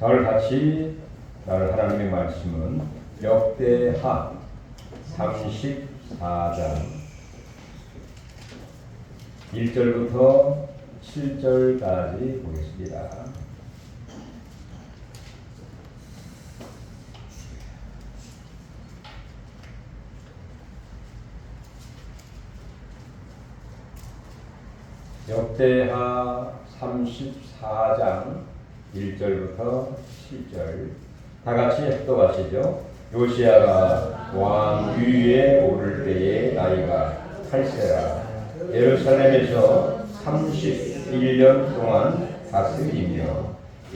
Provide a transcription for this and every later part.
오늘 같이 나눌 하나님의 말씀은 역대하 34장 1절부터 7절까지 보겠습니다. 역대하 34장 1절부터 7절 다 같이 합독하시죠. 요시야가 왕 위에 오를 때에 나이가 8세라 예루살렘에서 31년 동안 다스리며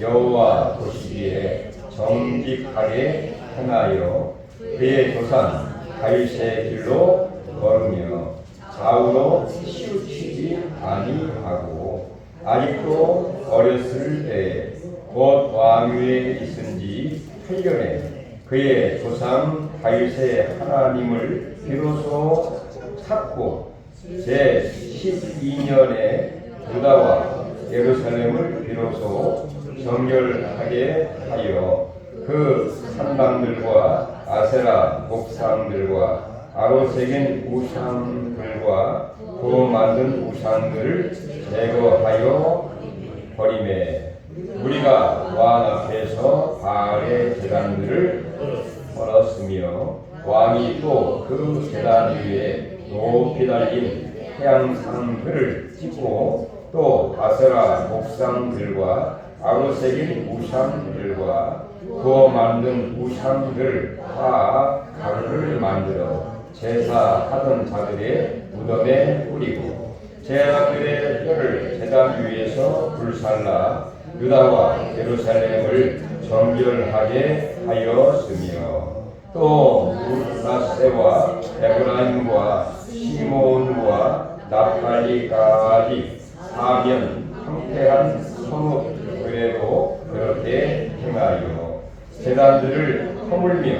여호와 보시기에 정직하게 행하여 그의 조상 다윗의 길로 걸으며 좌우로 치우치지 아니하고 아직도 어렸을 때에 곧 왕위에 있은 지 8년에 그의 조상 다윗의 하나님을 비로소 찾고 제12년에 유다와 예루살렘을 비로소 정결하게 하여 그 산당들과 아세라 목상들과 아로새긴 우상들과 그 만든 우상들을 제거하여 버리매 우리가 왕 앞에서 바알의 제단들을 벌었으며 왕이 또 그 제단 위에 높이 달린 태양상들을 찍고 또 아세라 목상들과 아로새긴 우상들과 구워 만든 우상들 다 가루를 만들어 제사하던 자들의 무덤에 뿌리고 제사들의 뼈를 제단 위에서 불살라 유다와 예루살렘을 정결하게 하였으며 또 문하세와 에브라임과 시몬과 나팔리까지 사면 황폐한 성읍들에도 그렇게 행하여 제단들을 허물며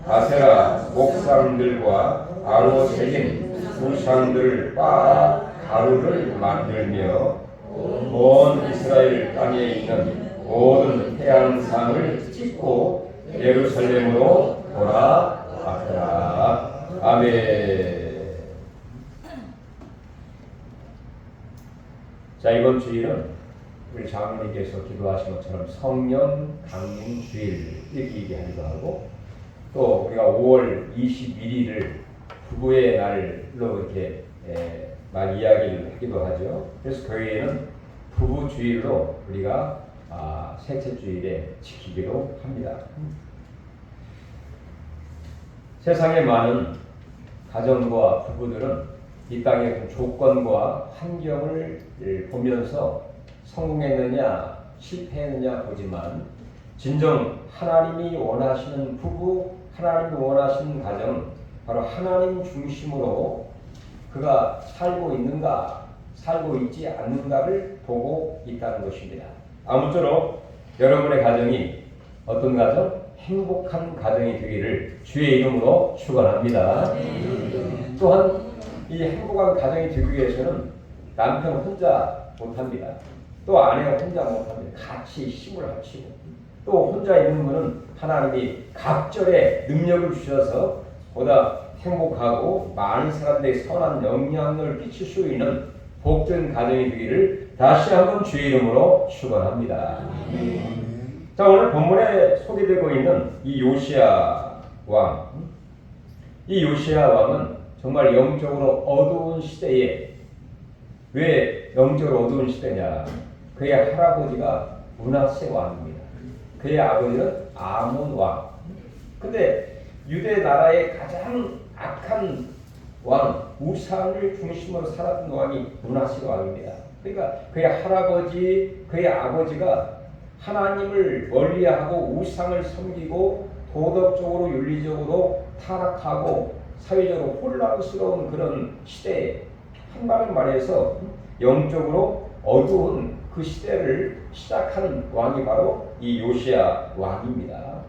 아세라 목상들과 아로새긴 우상들을 빻아 가루를 만들며 온 이스라엘 땅에 있는 모든 태양상을 찍고 예루살렘으로 돌아왔더라. 아멘. 자, 이번 주일은 우리 장로님께서 기도하신 것처럼 성령 강림 주일 이렇게 얘기하기도 하고 또 우리가 5월 21일을 부부의 날로 이렇게 말 이야기를 하기도 하죠. 그래서 교회에는 부부 주일로 우리가 셋째 주일에 지키기로 합니다. 세상의 많은 가정과 부부들은 이 땅의 조건과 환경을 보면서 성공했느냐 실패했느냐 보지만 진정 하나님이 원하시는 부부, 하나님이 원하시는 가정, 바로 하나님 중심으로 그가 살고 있는가, 살고 있지 않는가를 보고 있다는 것입니다. 아무쪼록 여러분의 가정이 어떤 가정? 행복한 가정이 되기를 주의 이름으로 축원합니다. 또한 이 행복한 가정이 되기 위해서는 남편 혼자 못합니다. 또 아내가 혼자 못합니다. 같이 힘을 합치고 또 혼자 있는 분은 하나님이 각절의 능력을 주셔서 보다 행복하고 많은 사람들에게 선한 영향력을 끼칠 수 있는 복된 가정이 되기를 다시 한번 주의 이름으로 축원합니다. 자, 오늘 본문에 소개되고 있는 이 요시야 왕, 이 요시야 왕은 정말 영적으로 어두운 시대에, 왜 영적으로 어두운 시대냐? 그의 할아버지가 므낫세 왕입니다. 그의 아버지는 아몬 왕. 근데 유대 나라의 가장 악한 왕, 우상을 중심으로 살았던 왕이 므낫세 왕입니다. 그러니까 그의 할아버지, 그의 아버지가 하나님을 멀리하고 우상을 섬기고 도덕적으로 윤리적으로 타락하고 사회적으로 혼란스러운 그런 시대에 한마디로 말해서 영적으로 어두운 그 시대를 시작한 왕이 바로 이 요시야 왕입니다.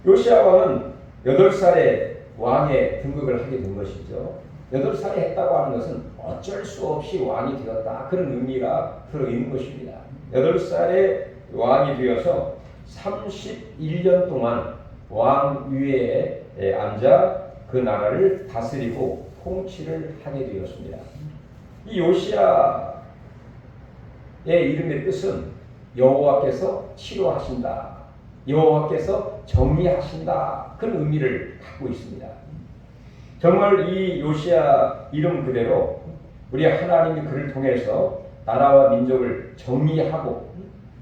요시야 왕은 8살에 왕의 등극을 하게 된 것이죠. 8살에 했다고 하는 것은 어쩔 수 없이 왕이 되었다, 그런 의미가 들어있는 것입니다. 8살에 왕이 되어서 31년 동안 왕 위에 앉아 그 나라를 다스리고 통치를 하게 되었습니다. 이 요시야의 이름의 뜻은 여호와께서 치료하신다, 여호와께서 정리하신다, 그런 의미를 갖고 있습니다. 정말 이 요시야 이름 그대로 우리 하나님이 그를 통해서 나라와 민족을 정리하고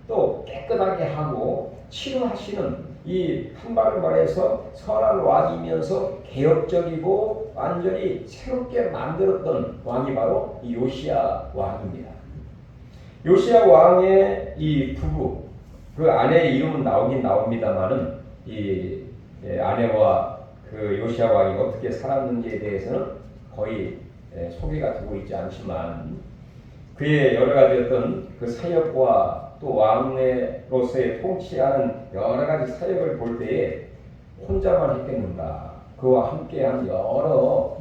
또 깨끗하게 하고 치료하시는, 이 한마디로 말해서 선한 왕이면서 개혁적이고 완전히 새롭게 만들었던 왕이 바로 이 요시야 왕입니다. 요시야 왕의 이 부부, 그 아내의 이름은 나오긴 나옵니다만은 이 아내와 그 요시야 왕이 어떻게 살았는지에 대해서는 거의 소개가 되고 있지 않지만, 그의 여러 가지 어떤 그 사역과 또 왕으로서의 통치하는 여러 가지 사역을 볼 때에 혼자만 했겠는가, 그와 함께한 여러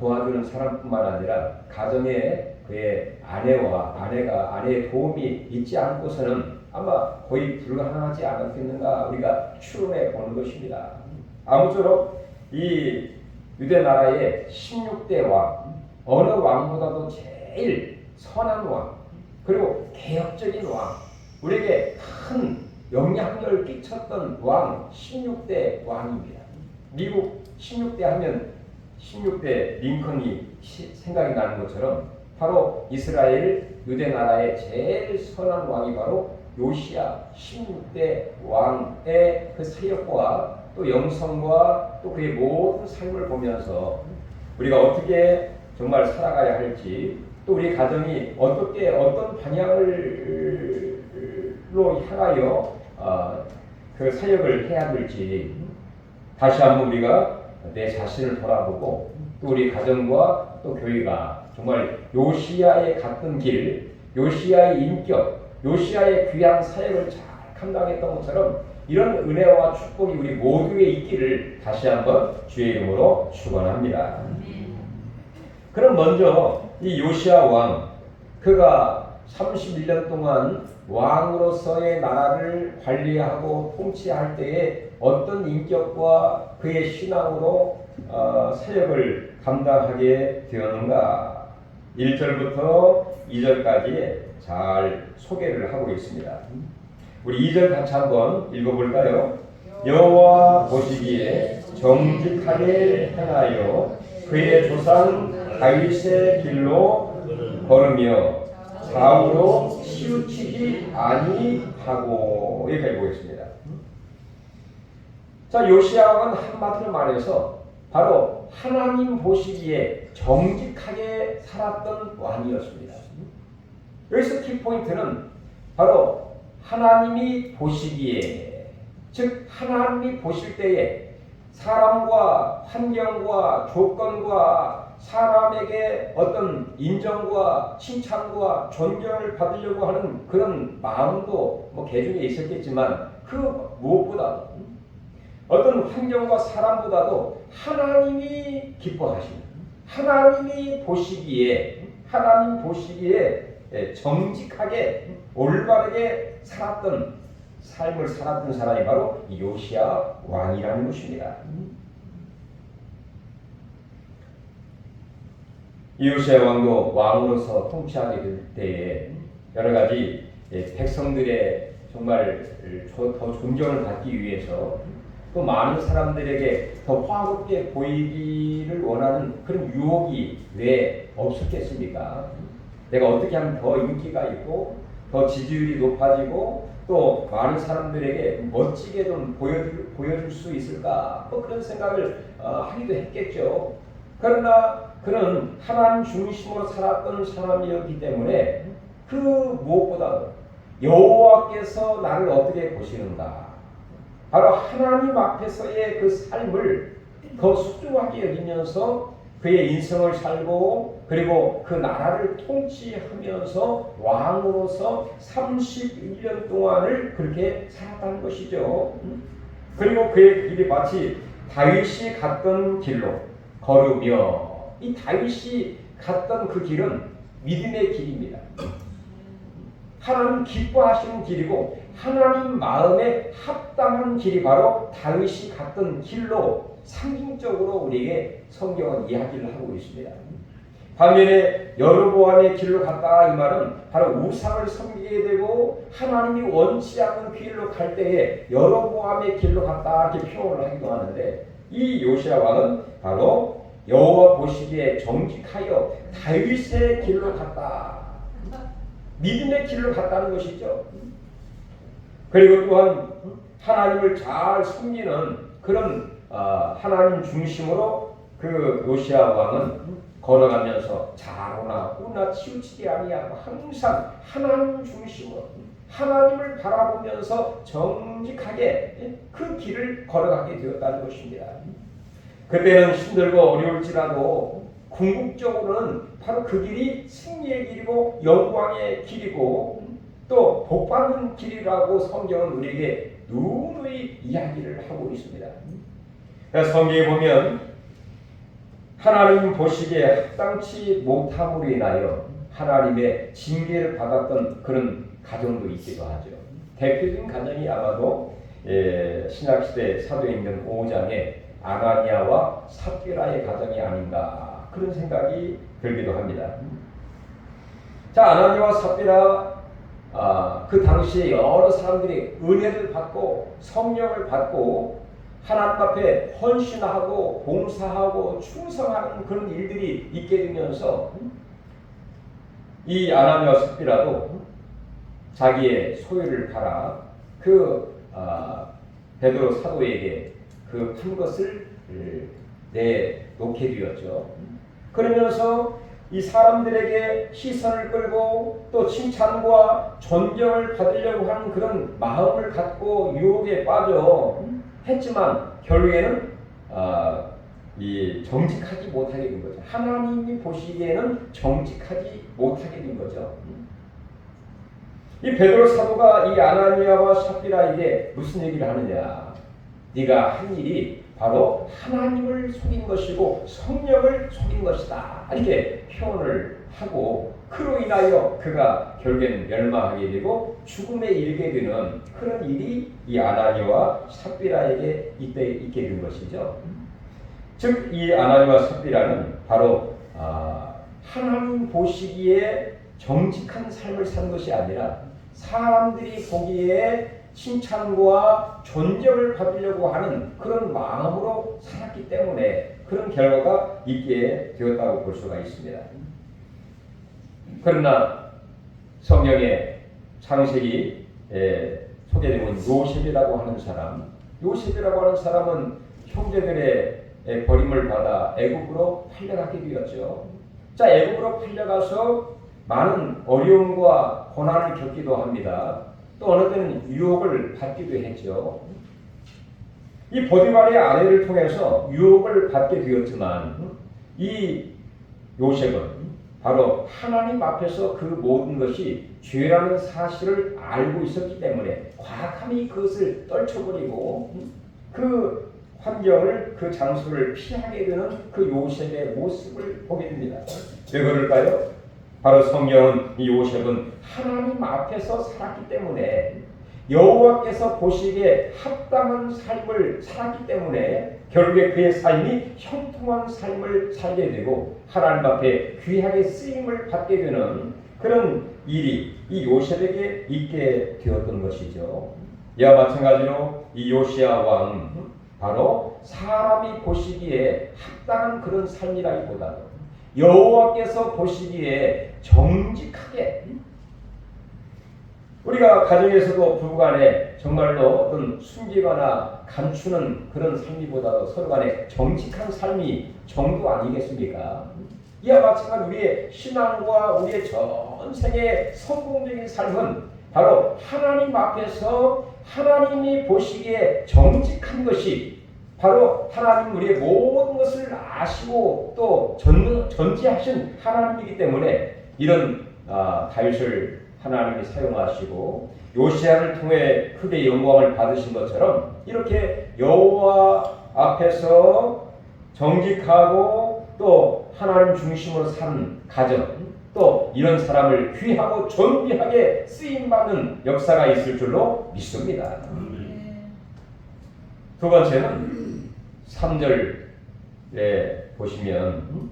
도와주는 사람뿐만 아니라 가정에 그의 아내의 도움이 있지 않고서는 아마 거의 불가능하지 않았겠는가, 우리가 추론해 보는 것입니다. 아무쪼록 이 유대 나라의 16대 왕, 어느 왕보다도 제일 선한 왕, 그리고 개혁적인 왕, 우리에게 큰 영향력을 끼쳤던 왕, 16대 왕입니다. 미국 16대 하면 16대 링컨이 생각이 나는 것처럼 바로 이스라엘 유대 나라의 제일 선한 왕이 바로 요시야 16대 왕의 그 사역과 또 영성과 또 그의 모든 삶을 보면서 우리가 어떻게 정말 살아가야 할지, 또 우리 가정이 어떻게 어떤 방향으로 향하여 그 사역을 해야 될지 다시 한번 우리가 내 자신을 돌아보고, 또 우리 가정과 또 교회가 정말 요시야의 갔던 길, 요시야의 인격, 요시야의 귀한 사역을 잘 감당했던 것처럼 이런 은혜와 축복이 우리 모두에 있기를 다시 한번 주의 이름으로 축원합니다. 그럼 먼저 이 요시야 왕, 그가 31년 동안 왕으로서의 나라를 관리하고 통치할 때에 어떤 인격과 그의 신앙으로 사역을 감당하게 되었는가, 1절부터 2절까지 잘 소개를 하고 있습니다. 우리 2절 같이 한번 읽어볼까요? 여호와 보시기에 정직하게 행하여 그의 조상 다윗의 길로 걸으며 좌우로 치우치지 아니하고, 여기까지 보겠습니다. 자, 요시야 왕은 한마디로 말해서 바로 하나님 보시기에 정직하게 살았던 왕이었습니다. 여기서 키포인트는 바로 하나님이 보시기에, 즉 하나님이 보실 때에 사람과 환경과 조건과 사람에게 어떤 인정과 칭찬과 존경을 받으려고 하는 그런 마음도 개중에 있었겠지만, 그 무엇보다 어떤 환경과 사람보다도 하나님이 기뻐하시는, 하나님 보시기에 정직하게 올바르게 살았던 삶을 살았던 사람이 바로 요시야 왕이라는 것입니다. 이 요시야 왕도 왕으로서 통치하게 될 때에 여러 가지 백성들의 정말 더 존경을 받기 위해서, 또 많은 사람들에게 더 화롭게 보이기를 원하는 그런 유혹이 왜 없었겠습니까? 내가 어떻게 하면 더 인기가 있고 더 지지율이 높아지고 또 많은 사람들에게 멋지게 좀 보여줄 수 있을까? 그런 생각을 하기도 했겠죠. 그러나 그는 하나님 중심으로 살았던 사람이었기 때문에 그 무엇보다도 여호와께서 나를 어떻게 보시는가, 바로 하나님 앞에서의 그 삶을 더 소중하게 여기면서 그의 인생을 살고, 그리고 그 나라를 통치하면서 왕으로서 31년 동안을 그렇게 살았다는 것이죠. 그리고 그의 길이 마치 다윗이 갔던 길로 걸으며, 이 다윗이 갔던 그 길은 믿음의 길입니다. 하나님 기뻐하시는 길이고 하나님 마음에 합당한 길이 바로 다윗이 갔던 길로 상징적으로 우리에게 성경은 이야기를 하고 있습니다. 반면에 여로보암의 길로 갔다 이 말은 바로 우상을 섬기게 되고 하나님이 원치 않는 길로 갈 때에 여로보암의 길로 갔다 이렇게 표현을 하기도 하는데, 이 요시야 왕은 바로 여호와 보시기에 정직하여 다윗의 길로 갔다, 믿음의 길로 갔다는 것이죠. 그리고 또한 하나님을 잘 섬기는 그런 하나님 중심으로 그 요시야 왕은 걸어가면서 자로나 꾸나 치우치지 아니하고 항상 하나님 중심으로 하나님을 바라보면서 정직하게 그 길을 걸어가게 되었다는 것입니다. 그때는 힘들고 어려울지라도 궁극적으로는 바로 그 길이 승리의 길이고 영광의 길이고 또 복받는 길이라고 성경은 우리에게 누누이 이야기를 하고 있습니다. 성경에 보면 하나님 보시기에 합당치 못함으로 인하여 하나님의 징계를 받았던 그런 가정도 있기도 하죠. 대표적인 가정이 아마도 신약시대 사도행전 5장의 아나니아와 삽비라의 가정이 아닌가 그런 생각이 들기도 합니다. 자, 아나니아와 삽비라 그 당시에 여러 사람들이 은혜를 받고 성령을 받고 하나님 앞에 헌신하고 봉사하고 충성하는 그런 일들이 있게 되면서 이 아나니아와 삽비라도 자기의 소유를 팔아 그 베드로 사도에게 그 판 것을 내놓게 되었죠. 그러면서 이 사람들에게 시선을 끌고 또 칭찬과 존경을 받으려고 하는 그런 마음을 갖고 유혹에 빠져 했지만 결국에는 이 정직하지 못하게 된 거죠. 하나님이 보시기에는 정직하지 못하게 된 거죠. 이 베드로 사도가 이 아나니아와 삽비라에게 무슨 얘기를 하느냐? 네가 한 일이 바로 하나님을 속인 것이고 성령을 속인 것이다, 이렇게 표현을 하고 그로 인하여 그가 결국에는 멸망하게 되고 죽음에 이르게 되는 그런 일이 이 아나니아와 삽비라에게 있게 된 것이죠. 즉 이 아나니아와 삽비라는 바로 하나님 보시기에 정직한 삶을 산 것이 아니라 사람들이 보기에 칭찬과 존경을 받으려고 하는 그런 마음으로 살았기 때문에 그런 결과가 있게 되었다고 볼 수가 있습니다. 그러나 성경에 창세기 소개되고 있는 요셉이라고 하는 사람, 요셉이라고 하는 사람은 형제들의 버림을 받아 애굽으로 팔려가게 되었죠. 자, 애굽으로 팔려가서 많은 어려움과 고난을 겪기도 합니다. 또 어느 때는 유혹을 받기도 했죠. 이 보디발의 아내를 통해서 유혹을 받게 되었지만 이 요셉은 바로 하나님 앞에서 그 모든 것이 죄라는 사실을 알고 있었기 때문에 과감히 그것을 떨쳐버리고 그 환경을, 그 장소를 피하게 되는 그 요셉의 모습을 보게 됩니다. 왜 그럴까요? 바로 성경은 이 요셉은 하나님 앞에서 살았기 때문에 여호와께서 보시기에 합당한 삶을 살았기 때문에 결국에 그의 삶이 형통한 삶을 살게 되고 하나님 앞에 귀하게 쓰임을 받게 되는 그런 일이 이 요셉에게 있게 되었던 것이죠. 이와 마찬가지로 이 요시야 왕 바로 사람이 보시기에 합당한 그런 삶이라기보다도 여호와께서 보시기에 정직하게, 우리가 가정에서도 부부간에 정말로 어떤 숨기거나 감추는 그런 삶이보다도 서로 간에 정직한 삶이 정도 아니겠습니까? 이와 마찬가지로 우리의 신앙과 우리의 전생의 성공적인 삶은 바로 하나님 앞에서 하나님이 보시기에 정직한 것이 바로 하나님 우리의 모든 것을 아시고 또 전지하신 하나님이기 때문에 이런 다윗을 하나님이 사용하시고 요시야를 통해 크게 영광을 받으신 것처럼 이렇게 여호와 앞에서 정직하고 또 하나님 중심으로 산 가정, 또 이런 사람을 귀하고 존귀하게 쓰임받는 역사가 있을 줄로 믿습니다. 두 번째는 3절에 보시면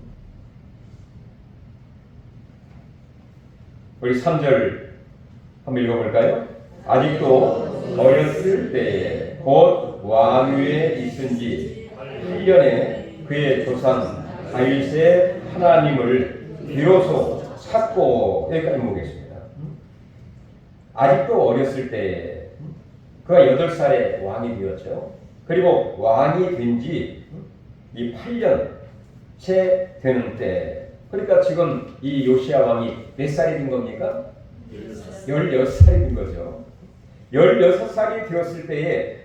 우리 3절 한번 읽어볼까요? 아직도 어렸을 때에 곧 왕위에 있은 지 8년에 그의 조상 다윗의 하나님을 비로소 찾고, 여기까지 보겠습니다. 아직도 어렸을 때에 그가 8살에 왕이 되었죠. 그리고 왕이 된 지 이 8년 채 되는 때, 그러니까 지금 이 요시야 왕이 몇 살이 된 겁니까? 16살이 된 거죠. 16살이 되었을 때에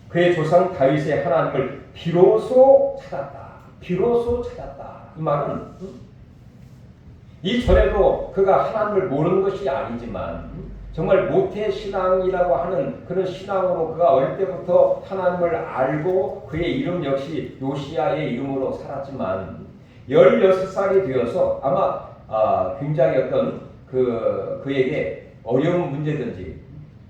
그의 조상 다윗의 하나님을 비로소 찾았다. 비로소 찾았다. 이 말은 이전에도 그가 하나님을 모르는 것이 아니지만 정말 모태신앙이라고 하는 그런 신앙으로 그가 어릴 때부터 하나님을 알고 그의 이름 역시 요시야의 이름으로 살았지만 16살이 되어서 아마 굉장히 어떤 그에게 어려운 문제든지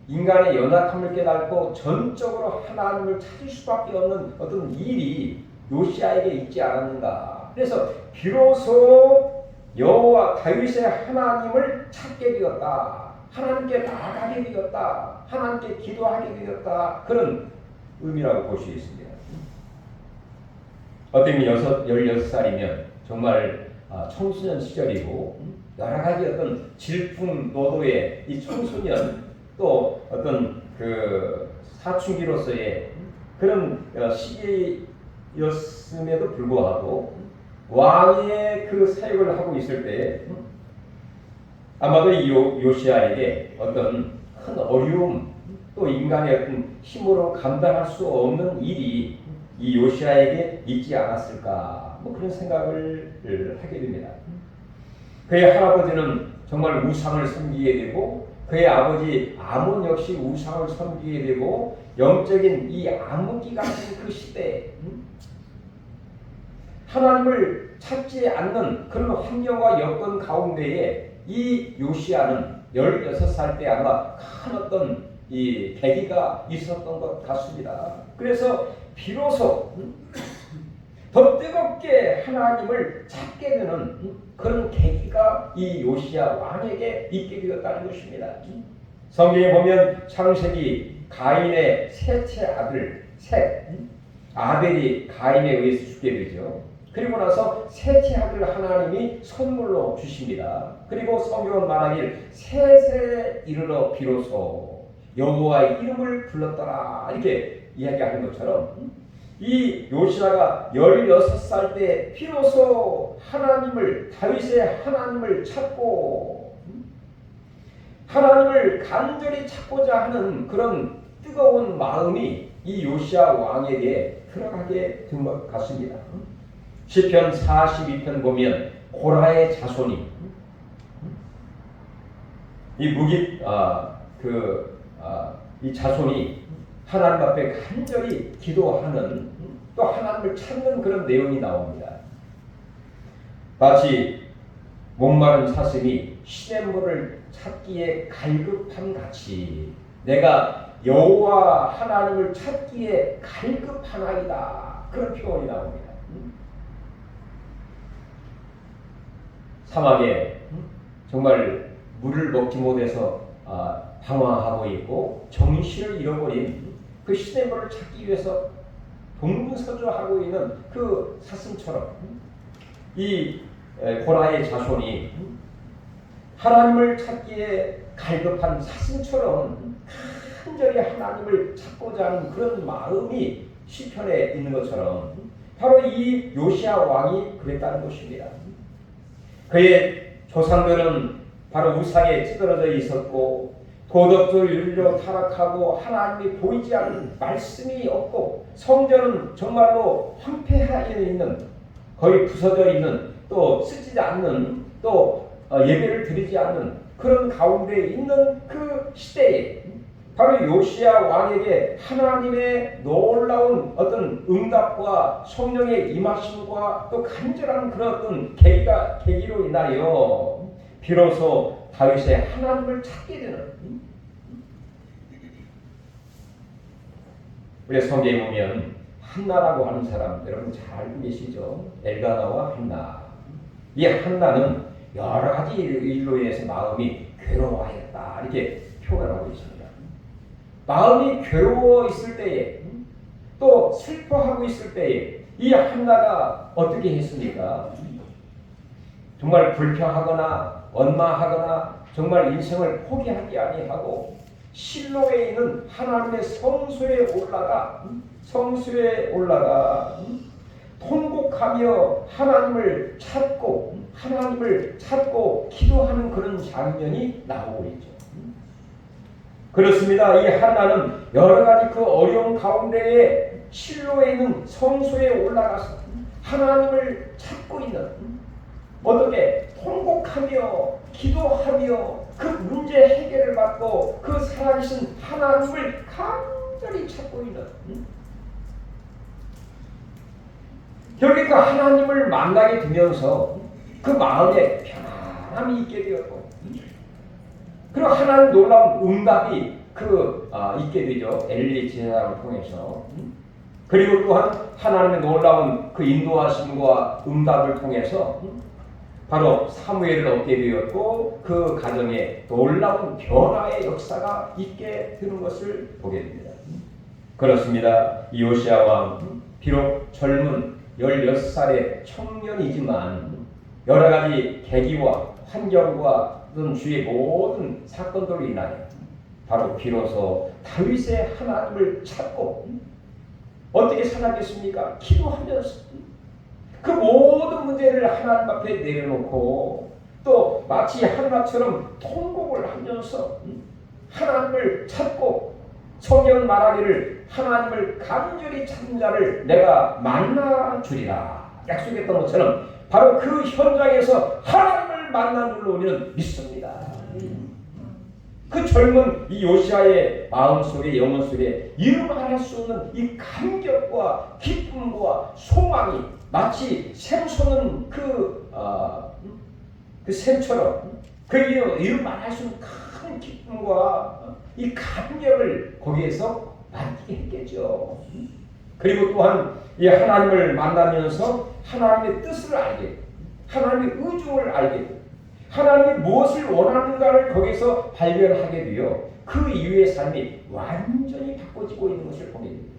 인간의 연약함을 깨닫고 전적으로 하나님을 찾을 수밖에 없는 어떤 일이 요시야에게 있지 않았는가. 그래서 비로소 여호와 다윗의 하나님을 찾게 되었다. 하나님께 나아가게 되었다. 하나님께 기도하게 되었다. 그런 의미라고 볼 수 있습니다. 어떤 16살이면 정말 청소년 시절이고 여러 가지 어떤 질풍노도의 이 청소년 또 어떤 그 사춘기로서의 그런 시기였음에도 불구하고 왕의 그 사역을 하고 있을 때 아마도 이 요시야에게 어떤 큰 어려움 또 인간의 어떤 힘으로 감당할 수 없는 일이 이 요시야에게 있지 않았을까, 뭐 그런 생각을 하게 됩니다. 그의 할아버지는 정말 우상을 섬기게 되고 그의 아버지 아몬 역시 우상을 섬기게 되고 영적인 이 암흑기 같은 그 시대에 하나님을 찾지 않는 그런 환경과 여건 가운데에 이 요시야는 16살 때 아마 큰 어떤 이 계기가 있었던 것 같습니다. 그래서 비로소 더 뜨겁게 하나님을 찾게 되는 그런 계기가 이 요시야 왕에게 있게 되었다는 것입니다. 성경에 보면 창세기 가인의 셋째 아들 셋, 아벨이 가인에 의해서 죽게 되죠. 그리고 나서 셋째 아들 하나님이 선물로 주십니다. 그리고 성경은 말하길 셋에 이르러 비로소 여호와의 이름을 불렀더라 이렇게 이야기하는 것처럼 이 요시야가 16살 때 비로소 하나님을 다윗의 하나님을 찾고 하나님을 간절히 찾고자 하는 그런 뜨거운 마음이 이 요시야 왕에게 들어가게 된 것 같습니다. 시편 42편 보면 고라의 자손이 이 자손이 하나님 앞에 간절히 기도하는 또 하나님을 찾는 그런 내용이 나옵니다. 마치 목마른 사슴이 시냇물을 찾기에 갈급함 같이 내가 여호와 하나님을 찾기에 갈급하나이다. 그런 표현이 나옵니다. 사막에 정말 물을 먹지 못해서 방황하고 있고 정신을 잃어버린 그 시냇물을 찾기 위해서 동분서주하고 있는 그 사슴처럼 이 고라의 자손이 하나님을 찾기에 갈급한 사슴처럼 간절히 하나님을 찾고자 하는 그런 마음이 시편에 있는 것처럼 바로 이 요시야 왕이 그랬다는 것입니다. 그의 조상들은 바로 우상에 찌들어져 있었고 도덕적 윤리로 타락하고 하나님이 보이지 않는 말씀이 없고 성전은 정말로 황폐하여 있는 거의 부서져 있는 또 쓰지 않는 또 예배를 드리지 않는 그런 가운데 있는 그 시대에 바로 요시야 왕에게 하나님의 놀라운 어떤 응답과 성령의 임하심과 또 간절한 그런 어떤 계기로 인하여 비로소 다윗의 하나님을 찾게 되는, 우리 성경에 보면 한나라고 하는 사람 여러분 잘 알고 계시죠? 엘가나와 한나. 이 한나는 여러 가지 일로 인해서 마음이 괴로워하였다 이렇게 표현하고 있습니다. 마음이 괴로워 있을 때에 또 슬퍼하고 있을 때에 이 한나가 어떻게 했습니까? 정말 불평하거나 원망하거나 정말 인생을 포기하지 아니하고 실로에 있는 하나님의 성소에 올라가 통곡하며 하나님을 찾고 기도하는 그런 장면이 나오고 있죠. 그렇습니다. 이 한나는 여러 가지 그 어려운 가운데에 실로에 있는 성소에 올라가서 하나님을 찾고 있는, 어떻게 통곡하며 기도하며 그 문제 해결을 받고 그 살아계신 하나님을 간절히 찾고 있는, 결국 그 하나님을 만나게 되면서 그 마음에 편안함이 있게 되었고, 그리고 하나님 놀라운 응답이 있게 되죠. 엘리 제사장을 통해서. 그리고 또한 하나님의 놀라운 그 인도하심과 응답을 통해서 바로 사무엘을 얻게 되었고 그 가정에 놀라운 변화의 역사가 있게 되는 것을 보게 됩니다. 그렇습니다. 이 요시야 왕 비록 젊은 16살의 청년이지만 여러 가지 계기와 환경과 주의 모든 사건들로 인하여 바로 비로소 다윗의 하나님을 찾고 어떻게 살았겠습니까? 기도하면서 그 모든 문제를 하나님 앞에 내려놓고 또 마치 한나처럼 통곡을 하면서 하나님을 찾고, 성경은 말하기를 하나님을 간절히 찾는 자를 내가 만나 주리라 약속했던 것처럼 바로 그 현장에서 하나님을 만난 줄로 우리는 믿습니다. 그 젊은 이 요시야의 마음속에 영혼 속에 이루 말할 수 없는 이 감격과 기쁨과 소망이 마치 샘 솟는 그 샘처럼 그 이루 말할 수 없는 큰 기쁨과 이 감격을 거기에서 만들게 했겠죠. 그리고 또한 이 하나님을 만나면서 하나님의 뜻을 알게 되고 하나님의 의중을 알게 되고 하나님이 무엇을 원하는가를 거기서 발견하게 되어 그 이후의 삶이 완전히 바꿔지고 있는 것을 보게 됩니다.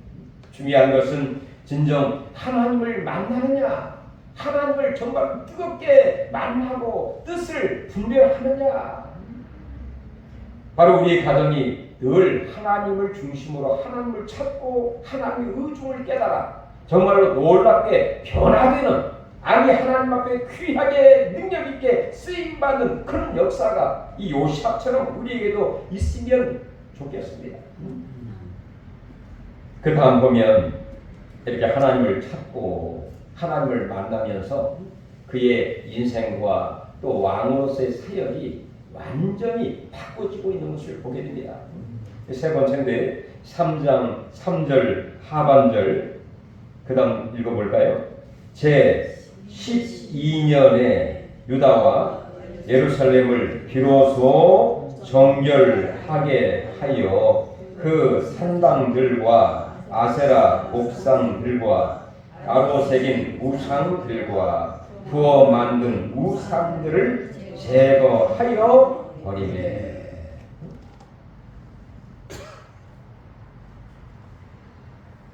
중요한 것은 진정 하나님을 만나느냐, 하나님을 정말 뜨겁게 만나고 뜻을 분별하느냐. 바로 우리의 가정이 늘 하나님을 중심으로 하나님을 찾고 하나님의 의중을 깨달아 정말로 놀랍게 변화되는, 아니 하나님 앞에 귀하게 능력 있게 쓰임받는 그런 역사가 이 요시야처럼 우리에게도 있으면 좋겠습니다. 그 다음 보면 이렇게 하나님을 찾고 하나님을 만나면서 그의 인생과 또 왕으로서의 사역이 완전히 바꿔지고 있는 것을 보게 됩니다. 세 번째인데 3장 3절 하반절 그 다음 읽어볼까요? 제 12년에 유다와 예루살렘을 비로소 정결하게 하여 그 산당들과 아세라 옥상들과 가로 새긴 우상들과 부어 만든 우상들을 제거하여 버리매.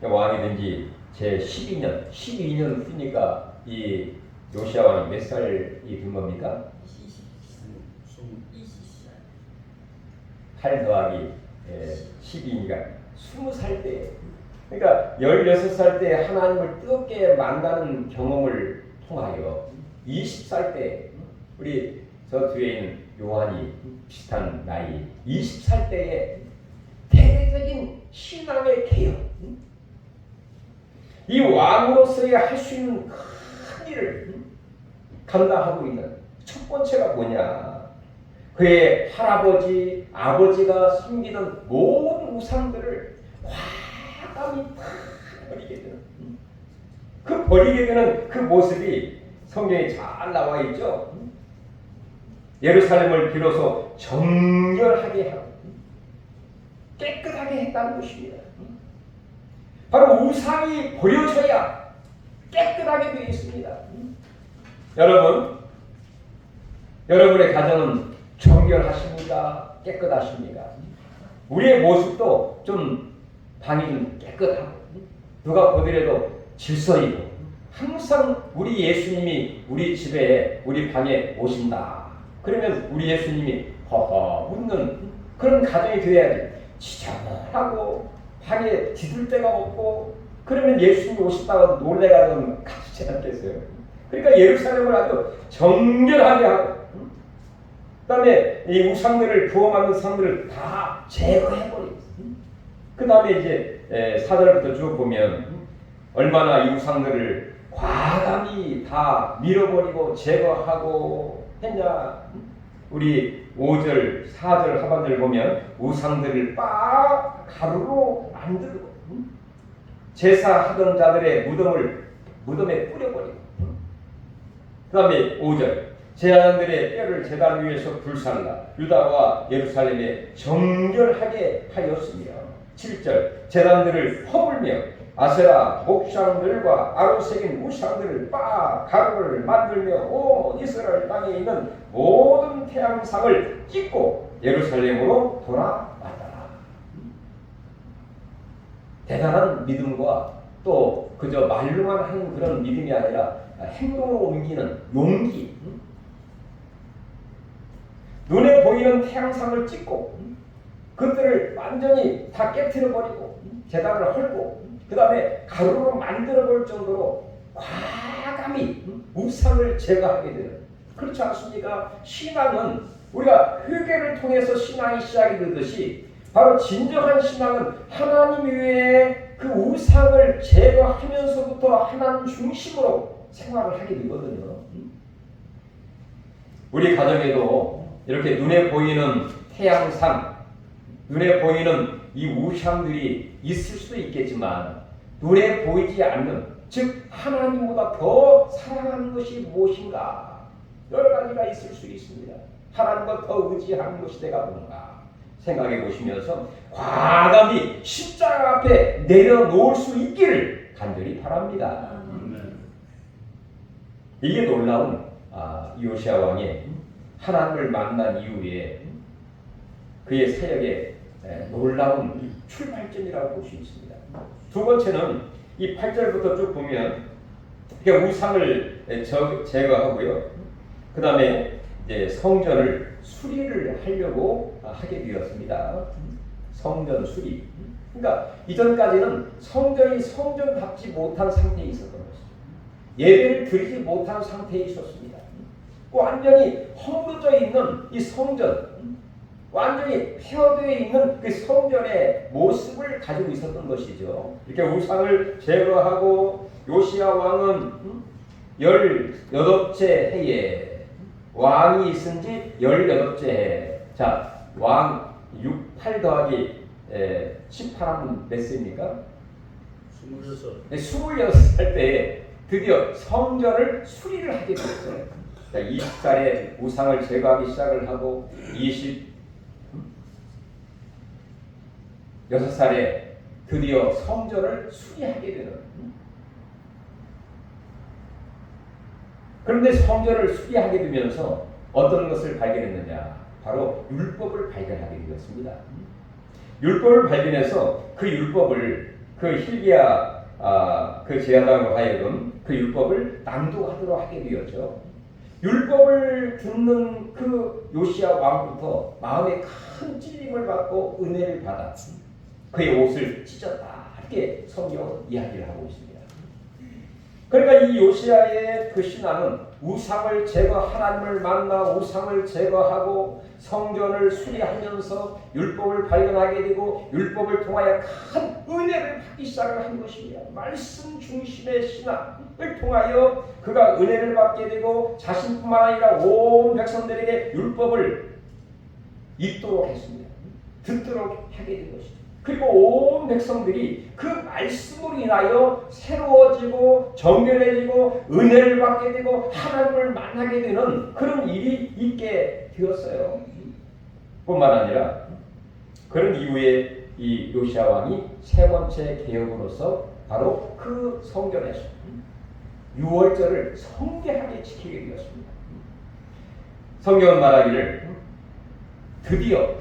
왕이 된 지 제 12년 후니까 이 요시야 왕이 몇 살이 된 겁니까? 8 더하기 12니까 20살 때, 그러니까 16살 때 하나님을 뜨겁게 만나는 경험을 통하여 20살 때, 우리 저 뒤에 있는 요한이 비슷한 나이 20살 때에 대대적인 신앙의 개혁, 이 왕으로서의 할 수 있는 큰 일을 감당하고 있는 첫 번째가 뭐냐? 그의 할아버지, 아버지가 섬기던 모든 우상들을 과감히 다 버리게 되는, 그 버리게 되는 그 모습이 성경에 잘 나와 있죠. 예루살렘을 비로소 정결하게 하고 깨끗하게 했다는 것입니다. 바로 우상이 버려져야 깨끗하게 되어 있습니다. 여러분, 여러분의 가정은 정결하십니까? 깨끗하십니까? 우리의 모습도 좀 방이 좀 깨끗하고 누가 보더라도 질서 있고 항상 우리 예수님이 우리 집에 우리 방에 오신다. 그러면 우리 예수님이 허허 웃는 그런 가정이 되어야지. 지저분하고 방에 뒤들 데가 없고 그러면 예수님이 오신다고 놀래가지고 가시지 않겠어요? 그러니까 예루살렘을 아주 정결하게 하고 그 다음에 이 우상들을 부어맞는 우상들을 다 제거해버리고 그 다음에 이제 4절부터 쭉 보면 얼마나 이 우상들을 과감히 다 밀어버리고 제거하고 했냐. 우리 5절, 4절 하반절 보면 우상들을 빻 가루로 만들고 제사하던 자들의 무덤에 뿌려버리고 그 다음에 5절 제사장들의 뼈를 제단 위에서 불살라 유다와 예루살렘에 정결하게 하였으며 7절 제단들을 허물며 아세라 목상들과 아로새긴 우상들을 빻 가루를 만들며 온 이스라엘 땅에 있는 모든 태양상을 찢고 예루살렘으로 돌아왔더라. 대단한 믿음과 또 그저 말로만 하는 그런 믿음이 아니라 행동으로 옮기는 용기. 눈에 보이는 태양상을 찢고 그것들을 완전히 다 깨트려버리고 제단을 헐고 그 다음에 가루로 만들어 볼 정도로 과감히 우상을 제거하게 되는, 그렇지 않습니까? 신앙은 우리가 회개를 통해서 신앙이 시작이 되듯이 바로 진정한 신앙은 하나님 외에 그 우상을 제거하면서부터 하나님 중심으로 생활을 하게 되거든요. 우리 가정에도 이렇게 눈에 보이는 태양상, 눈에 보이는 이 우상들이 있을 수도 있겠지만 눈에 보이지 않는, 즉 하나님보다 더 사랑하는 것이 무엇인가, 여러 가지가 있을 수 있습니다. 하나님과 더 의지하는 것이 내가 뭔가 생각해 보시면서 과감히 십자가 앞에 내려놓을 수 있기를 간절히 바랍니다. 이게 놀라운 요시야 왕의 하나님을 만난 이후에 그의 사역의 놀라운 출발점이라고 볼 수 있습니다. 두 번째는 이 8절부터 쭉 보면 우상을 제거하고요. 그 다음에 이제 성전을 수리를 하려고 하게 되었습니다. 성전 수리. 그러니까 이전까지는 성전이 성전답지 못한 상태에 있었던 것이죠. 예배를 드리지 못한 상태에 있었습니다. 완전히 허물어져 있는 이 성전, 완전히 폐허되어 있는 그 성전의 모습을 가지고 있었던 것이죠. 이렇게 우상을 제거하고 요시야 왕은 18째 해에 왕이 있은 지 18째 해. 자, 왕 8 더하기 18하면 몇 세입니까? 26. 26살 때에 드디어 성전을 수리를 하게 되었어요. 20살에 우상을 제거하기 시작을 하고 26살에 드디어 성전을 수리하게 되는. 그런데 성전을 수리하게 되면서 어떤 것을 발견했느냐? 바로 율법을 발견하게 되었습니다. 율법을 발견해서 그 율법을 그 hil기야 그 제사장으로 하여금 그 율법을 낭독하도록 하게 되었죠. 율법을 듣는 그 요시야 왕부터 마음에 큰 찔림을 받고 은혜를 받아 그의 옷을 찢었다, 이렇게 성경은 이야기를 하고 있습니다. 그러니까 이 요시야의 그 신앙은 우상을 하나님을 만나 우상을 제거하고 성전을 수리하면서 율법을 발견하게 되고 율법을 통하여 큰 은혜를 받기 시작을 한 것입니다. 말씀 중심의 신앙을 통하여 그가 은혜를 받게 되고 자신뿐만 아니라 온 백성들에게 율법을 읽도록 했습니다. 듣도록 하게 된 것이죠. 그리고 온 백성들이 그 말씀으로 인하여 새로워지고 정결해지고 은혜를 받게 되고 하나님을 만나게 되는 그런 일이 있게 되었어요. 뿐만 아니라 그런 이후에 이 요시야 왕이 세 번째 개혁으로서 바로 그 성전에서 유월절을 성대하게 지키게 되었습니다. 성경은 말하기를 드디어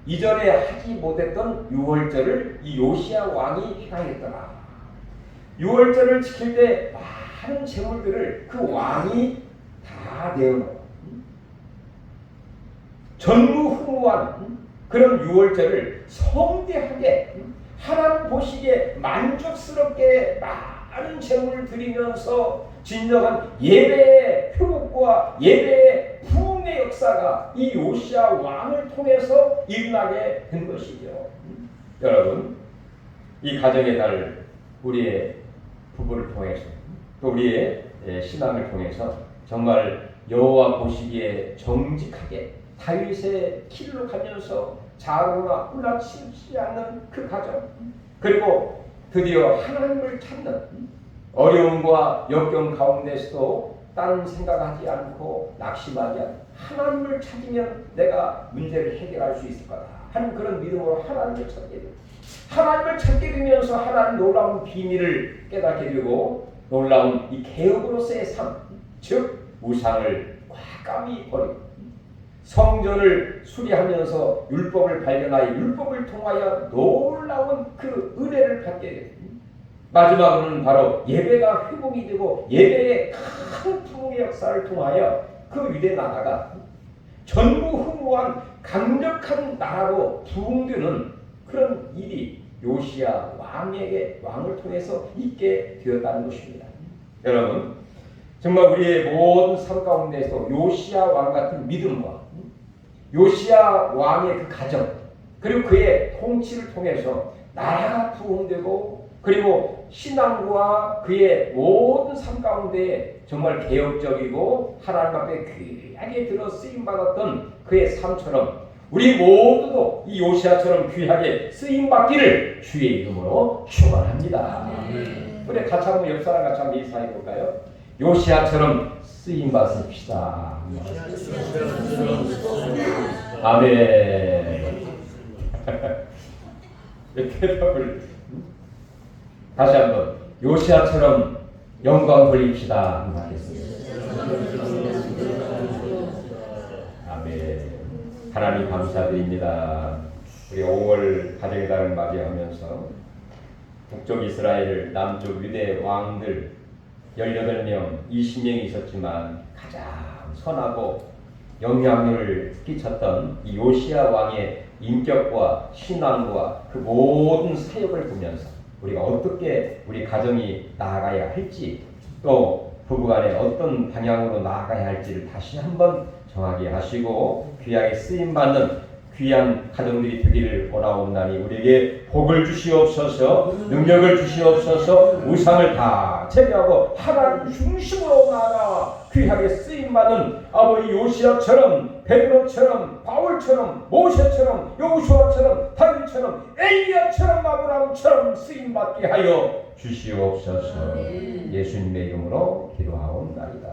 이전에 하지 못했던 유월절을 이 요시야 왕이 행하였더라. 유월절을 지킬 때 많은 제물들을 그 왕이 다 내어놓고 전무후무한 그런 유월절을 성대하게 하나님 보시기에 만족스럽게 많은 제물을 드리면서 진정한 예배의 회복과 예배의 부흥의 역사가 이 요시야 왕을 통해서 일어나게 된 것이죠. 여러분, 이 가정의 달 우리의 부부를 통해서 또 우리의 신앙을 통해서 정말 여호와 보시기에 정직하게 다윗의 길로 가면서 자로나 훌라치지 않는 그 가정, 그리고 드디어 하나님을 찾는 어려움과 역경 가운데서도 다른 생각하지 않고 낙심하지 않고 하나님을 찾으면 내가 문제를 해결할 수 있을 거다 하는 그런 믿음으로 하나님을 찾게 됩니다. 하나님을 찾게 되면서 하나님 놀라운 비밀을 깨닫게 되고 놀라운 이 개혁으로서의 삶, 즉 우상을 꽉감이 버리고 성전을 수리하면서 율법을 발견하여 율법을 통하여 놀라운 그 은혜를 받게 됩니다. 마지막으로는 바로 예배가 회복이 되고 예배의 큰 부흥의 역사를 통하여 그 유대 나라가 전무후무한 강력한 나라로 부흥되는 그런 일이 요시야 왕을 통해서 있게 되었다는 것입니다. 여러분, 정말 우리의 모든 삶 가운데서 요시야 왕 같은 믿음과 요시야 왕의 그 가정 그리고 그의 통치를 통해서 나라가 부흥되고 그리고 신앙과 그의 모든 삶 가운데 정말 개혁적이고 하나님 앞에 귀하게 들어 쓰임받았던 그의 삶처럼 우리 모두도 이 요시야처럼 귀하게 쓰임받기를 주의 이름으로 축원합니다. 우리 같이 한번 옆 사람 같이 한번 인사해 볼까요? 요시야처럼 쓰임받읍시다. 아멘. 대답을 다시 한번 요시야처럼 영광 돌립시다. 아멘. 하나님 감사드립니다. 우리 5월 가정의 달을 맞이하면서 북쪽 이스라엘, 남쪽 유대 왕들 18명, 20명이 있었지만 가장 선하고 영향력을 끼쳤던 이 요시야 왕의 인격과 신앙과 그 모든 사역을 보면서 우리가 어떻게 우리 가정이 나아가야 할지 또 부부간에 어떤 방향으로 나아가야 할지를 다시 한번 정하게 하시고 귀하게 쓰임받는 귀한 가정들이 되기를 원하옵나니 우리에게 복을 주시옵소서, 능력을 주시옵소서, 우상을 다 제거하고 하나님 중심으로 나아가 귀하게 쓰임받는 아버지 요시야처럼, 베드로처럼, 바울처럼, 모세처럼, 여호수아처럼, 다윗처럼, 엘리야처럼, 아브라함처럼 쓰임받게 하여 주시옵소서. 예수님의 이름으로 기도하옵나이다.